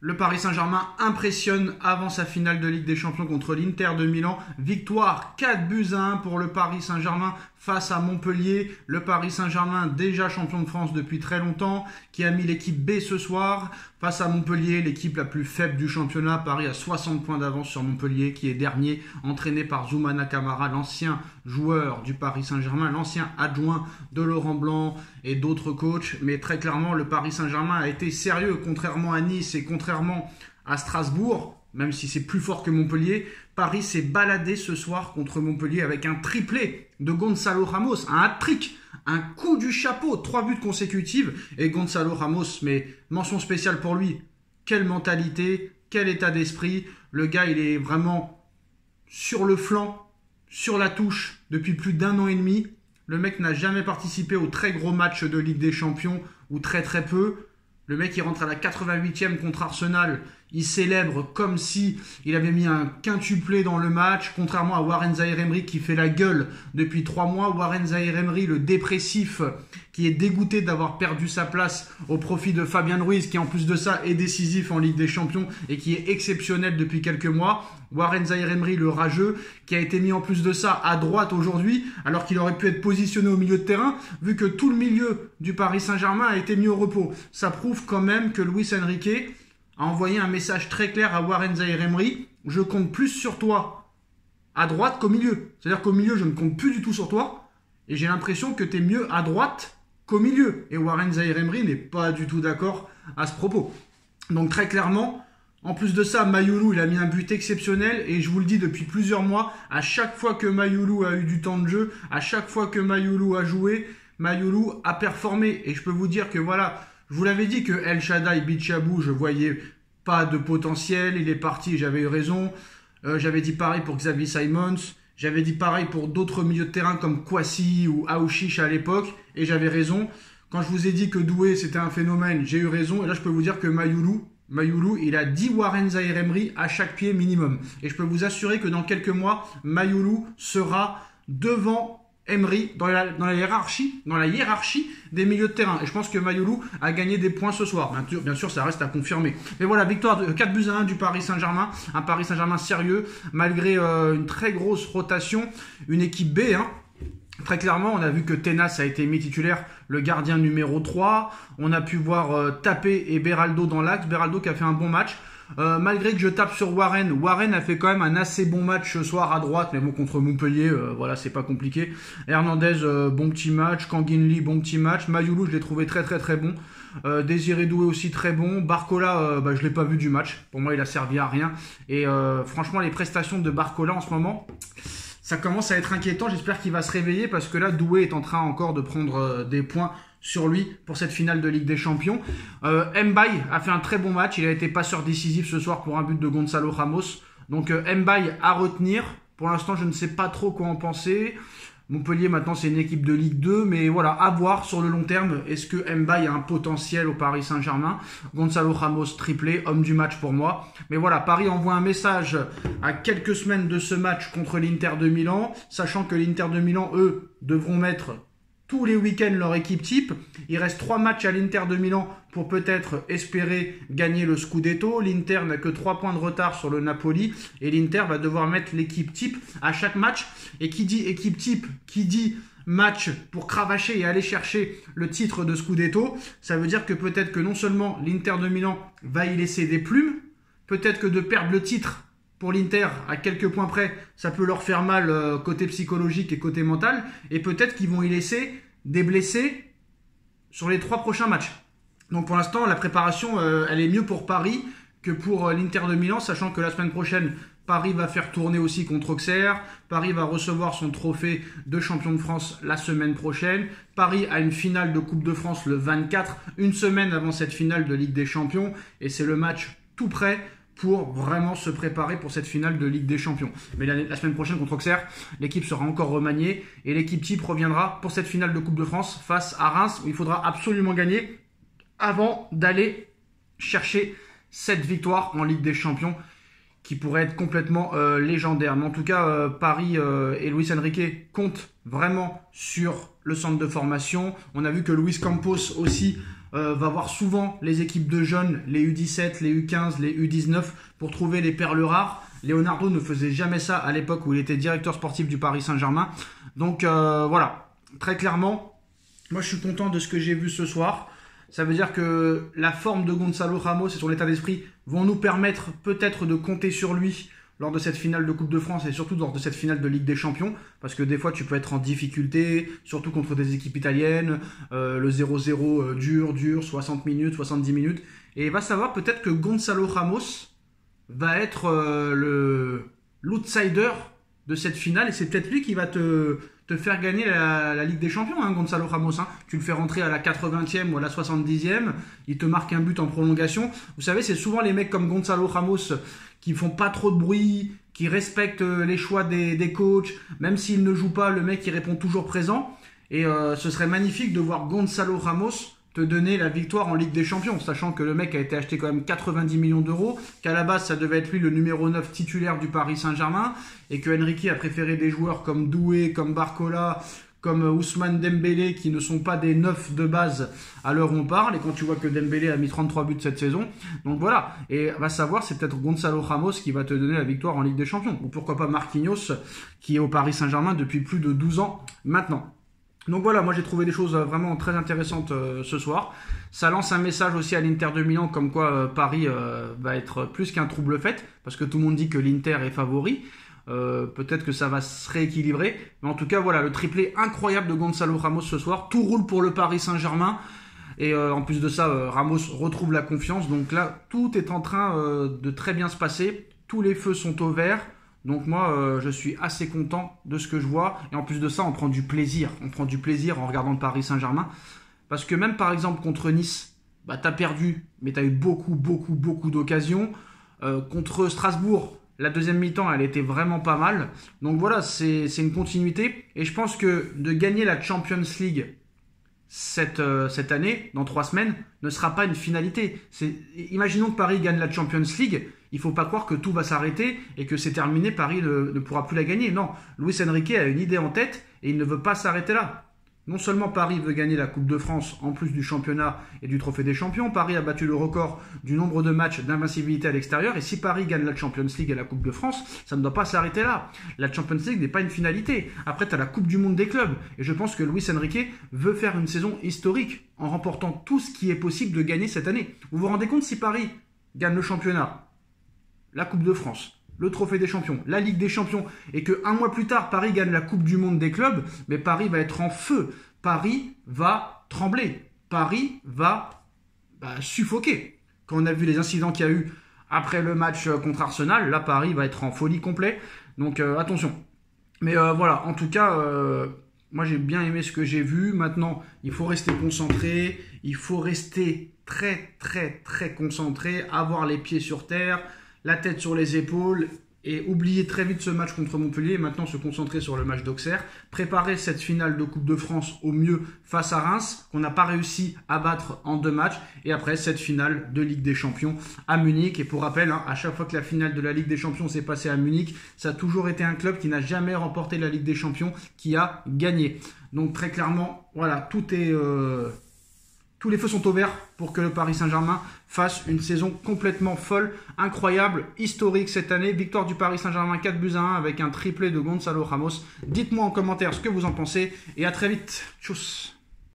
Le Paris Saint-Germain impressionne avant sa finale de Ligue des Champions contre l'Inter de Milan. Victoire 4-1 pour le Paris Saint-Germain face à Montpellier. Le Paris Saint-Germain, déjà champion de France depuis très longtemps, qui a mis l'équipe B ce soir face à Montpellier, l'équipe la plus faible du championnat. Paris a 60 points d'avance sur Montpellier, qui est dernier, entraîné par Zoumana Camara, l'ancien joueur du Paris Saint-Germain, l'ancien adjoint de Laurent Blanc et d'autres coachs. Mais très clairement, le Paris Saint-Germain a été sérieux, contrairement à Nice et contrairement à Strasbourg, même si c'est plus fort que Montpellier. Paris s'est baladé ce soir contre Montpellier avec un triplé de Gonzalo Ramos, un hat-trick, un coup du chapeau, 3 buts consécutifs. Et Gonzalo Ramos, mais mention spéciale pour lui. Quelle mentalité, quel état d'esprit. Le gars, il est vraiment sur le flanc, sur la touche depuis plus d'1 an et demi. Le mec n'a jamais participé aux très gros matchs de Ligue des Champions, ou très très peu. Le mec, il rentre à la 88e contre Arsenal. Il célèbre comme si il avait mis un quintuplé dans le match, contrairement à Warren Zaïre-Emery qui fait la gueule depuis 3 mois. Warren Zaïre-Emery, le dépressif, qui est dégoûté d'avoir perdu sa place au profit de Fabien Ruiz, qui en plus de ça est décisif en Ligue des Champions et qui est exceptionnel depuis quelques mois. Warren Zaïre-Emery, le rageux, qui a été mis en plus de ça à droite aujourd'hui, alors qu'il aurait pu être positionné au milieu de terrain, vu que tout le milieu du Paris Saint-Germain a été mis au repos. Ça prouve quand même que Luis Enrique a envoyé un message très clair à Warren Zaïre-Emery: je compte plus sur toi à droite qu'au milieu. C'est-à-dire qu'au milieu, je ne compte plus du tout sur toi, et j'ai l'impression que tu es mieux à droite qu'au milieu. Et Warren Zaïre-Emery n'est pas du tout d'accord à ce propos. Donc très clairement, en plus de ça, Mayoulou, il a mis un but exceptionnel, et je vous le dis depuis plusieurs mois, à chaque fois que Mayoulou a eu du temps de jeu, à chaque fois que Mayoulou a joué, Mayoulou a performé. Et je peux vous dire que voilà, je vous l'avais dit que El Shaddai Bichabou, je voyais pas de potentiel, il est parti, j'avais eu raison. J'avais dit pareil pour Xavi Simons, j'avais dit pareil pour d'autres milieux de terrain comme Kwasi ou Aouchiche à l'époque, et j'avais raison. Quand je vous ai dit que Doué c'était un phénomène, j'ai eu raison, et là je peux vous dire que Mayoulou, il a 10 Warren Zaïre-Emery à chaque pied minimum. Et je peux vous assurer que dans quelques mois, Mayoulou sera devant Emery dans la hiérarchie des milieux de terrain. Et je pense que Mayoulou a gagné des points ce soir. Bien sûr, ça reste à confirmer. Mais voilà, victoire de 4-1 du Paris Saint-Germain. Un Paris Saint-Germain sérieux, malgré une très grosse rotation. Une équipe B, hein. Très clairement, on a vu que Tenas a été mis titulaire, le gardien numéro 3. On a pu voir Tapé et Beraldo dans l'axe. Beraldo qui a fait un bon match. Malgré que je tape sur Warren, Warren a fait quand même un assez bon match ce soir à droite, mais bon, contre Montpellier, voilà, c'est pas compliqué. Hernandez, bon petit match. Kanginli, bon petit match. Mayoulou, je l'ai trouvé très très très bon. Désiré Doué aussi très bon. Barcola, je l'ai pas vu du match. Pour moi, il a servi à rien. Et franchement, les prestations de Barcola en ce moment, ça commence à être inquiétant. J'espère qu'il va se réveiller, parce que là, Doué est en train encore de prendre des points sur lui pour cette finale de Ligue des Champions. Mbaye a fait un très bon match. Il a été passeur décisif ce soir pour un but de Gonzalo Ramos. Donc Mbaye à retenir. Pour l'instant, je ne sais pas trop quoi en penser. Montpellier, maintenant, c'est une équipe de Ligue 2. Mais voilà, à voir sur le long terme. Est-ce que Mbaye a un potentiel au Paris Saint-Germain? Gonzalo Ramos, triplé, homme du match pour moi. Mais voilà, Paris envoie un message à quelques semaines de ce match contre l'Inter de Milan, sachant que l'Inter de Milan, eux, devront mettre tous les week-ends leur équipe type. Il reste 3 matchs à l'Inter de Milan pour peut-être espérer gagner le Scudetto. L'Inter n'a que 3 points de retard sur le Napoli, et l'Inter va devoir mettre l'équipe type à chaque match. Et qui dit équipe type, qui dit match pour cravacher et aller chercher le titre de Scudetto, ça veut dire que peut-être que non seulement l'Inter de Milan va y laisser des plumes, peut-être que de perdre le titre pour l'Inter, à quelques points près, ça peut leur faire mal côté psychologique et côté mental. Et peut-être qu'ils vont y laisser des blessés sur les 3 prochains matchs. Donc pour l'instant, la préparation, elle est mieux pour Paris que pour l'Inter de Milan, sachant que la semaine prochaine, Paris va faire tourner aussi contre Auxerre. Paris va recevoir son trophée de champion de France la semaine prochaine. Paris a une finale de Coupe de France le 24, une semaine avant cette finale de Ligue des Champions. Et c'est le match tout prêt pour vraiment se préparer pour cette finale de Ligue des Champions. Mais la semaine prochaine contre Auxerre, l'équipe sera encore remaniée, et l'équipe type reviendra pour cette finale de Coupe de France face à Reims, où il faudra absolument gagner avant d'aller chercher cette victoire en Ligue des Champions, qui pourrait être complètement légendaire. Mais en tout cas, Paris et Luis Enrique comptent vraiment sur le centre de formation. On a vu que Luis Campos aussi va voir souvent les équipes de jeunes, les U17, les U15, les U19 pour trouver les perles rares. Leonardo ne faisait jamais ça à l'époque où il était directeur sportif du Paris Saint-Germain. Donc voilà, très clairement, moi je suis content de ce que j'ai vu ce soir. Ça veut dire que la forme de Gonzalo Ramos et son état d'esprit vont nous permettre peut-être de compter sur lui lors de cette finale de Coupe de France et surtout lors de cette finale de Ligue des Champions. Parce que des fois, tu peux être en difficulté, surtout contre des équipes italiennes. Le 0-0 dur, 60 minutes, 70 minutes. Et il va savoir peut-être que Gonzalo Ramos va être l'outsider de cette finale. Et c'est peut-être lui qui va te faire gagner la Ligue des Champions, hein, Gonzalo Ramos. Hein. Tu le fais rentrer à la 80e ou à la 70e, il te marque un but en prolongation. Vous savez, c'est souvent les mecs comme Gonzalo Ramos qui font pas trop de bruit, qui respectent les choix des coachs, même s'il ne joue pas, le mec il répond toujours présent. Et ce serait magnifique de voir Gonzalo Ramos te donner la victoire en Ligue des Champions, sachant que le mec a été acheté quand même 90 millions d'euros, qu'à la base ça devait être lui le numéro 9 titulaire du Paris Saint-Germain, et que Enrique a préféré des joueurs comme Doué, comme Barcola, comme Ousmane Dembélé, qui ne sont pas des 9 de base à l'heure où on parle, et quand tu vois que Dembélé a mis 33 buts cette saison, donc voilà, et va savoir, c'est peut-être Gonzalo Ramos qui va te donner la victoire en Ligue des Champions, ou pourquoi pas Marquinhos, qui est au Paris Saint-Germain depuis plus de 12 ans maintenant. Donc voilà, moi j'ai trouvé des choses vraiment très intéressantes ce soir. Ça lance un message aussi à l'Inter de Milan comme quoi Paris va être plus qu'un trouble fait, parce que tout le monde dit que l'Inter est favori. Peut-être que ça va se rééquilibrer. Mais en tout cas, voilà, le triplé incroyable de Gonzalo Ramos ce soir. Tout roule pour le Paris Saint-Germain. Et en plus de ça, Ramos retrouve la confiance. Donc là, tout est en train de très bien se passer. Tous les feux sont au vert. Donc moi, je suis assez content de ce que je vois. Et en plus de ça, on prend du plaisir. On prend du plaisir en regardant le Paris Saint-Germain. Parce que même par exemple contre Nice, bah, tu as perdu, mais tu as eu beaucoup d'occasions. Contre Strasbourg, la deuxième mi-temps, elle était vraiment pas mal. Donc voilà, c'est une continuité. Et je pense que de gagner la Champions League cette année, dans 3 semaines, ne sera pas une finalité. Imaginons que Paris gagne la Champions League. Il ne faut pas croire que tout va s'arrêter et que c'est terminé, Paris ne pourra plus la gagner. Non, Luis Enrique a une idée en tête et il ne veut pas s'arrêter là. Non seulement Paris veut gagner la Coupe de France en plus du championnat et du Trophée des Champions, Paris a battu le record du nombre de matchs d'invincibilité à l'extérieur, et si Paris gagne la Champions League et la Coupe de France, ça ne doit pas s'arrêter là. La Champions League n'est pas une finalité. Après, tu as la Coupe du Monde des clubs, et je pense que Luis Enrique veut faire une saison historique en remportant tout ce qui est possible de gagner cette année. Vous vous rendez compte, si Paris gagne le championnat, la Coupe de France, le Trophée des Champions, la Ligue des Champions, et que 1 mois plus tard, Paris gagne la Coupe du Monde des clubs, mais Paris va être en feu. Paris va trembler. Paris va suffoquer. Quand on a vu les incidents qu'il y a eu après le match contre Arsenal, là, Paris va être en folie complète. Donc, attention. Mais voilà, en tout cas, moi, j'ai bien aimé ce que j'ai vu. Maintenant, il faut rester concentré. Il faut rester très concentré, avoir les pieds sur terre, la tête sur les épaules et oublier très vite ce match contre Montpellier et maintenant se concentrer sur le match d'Auxerre, préparer cette finale de Coupe de France au mieux face à Reims, qu'on n'a pas réussi à battre en 2 matchs, et après cette finale de Ligue des Champions à Munich. Et pour rappel, hein, à chaque fois que la finale de la Ligue des Champions s'est passée à Munich, ça a toujours été un club qui n'a jamais remporté la Ligue des Champions qui a gagné. Donc très clairement, voilà, tous les feux sont au vert pour que le Paris Saint-Germain fasse une saison complètement folle, incroyable, historique cette année. Victoire du Paris Saint-Germain 4-1 avec un triplé de Gonzalo Ramos. Dites-moi en commentaire ce que vous en pensez et à très vite. Tchuss.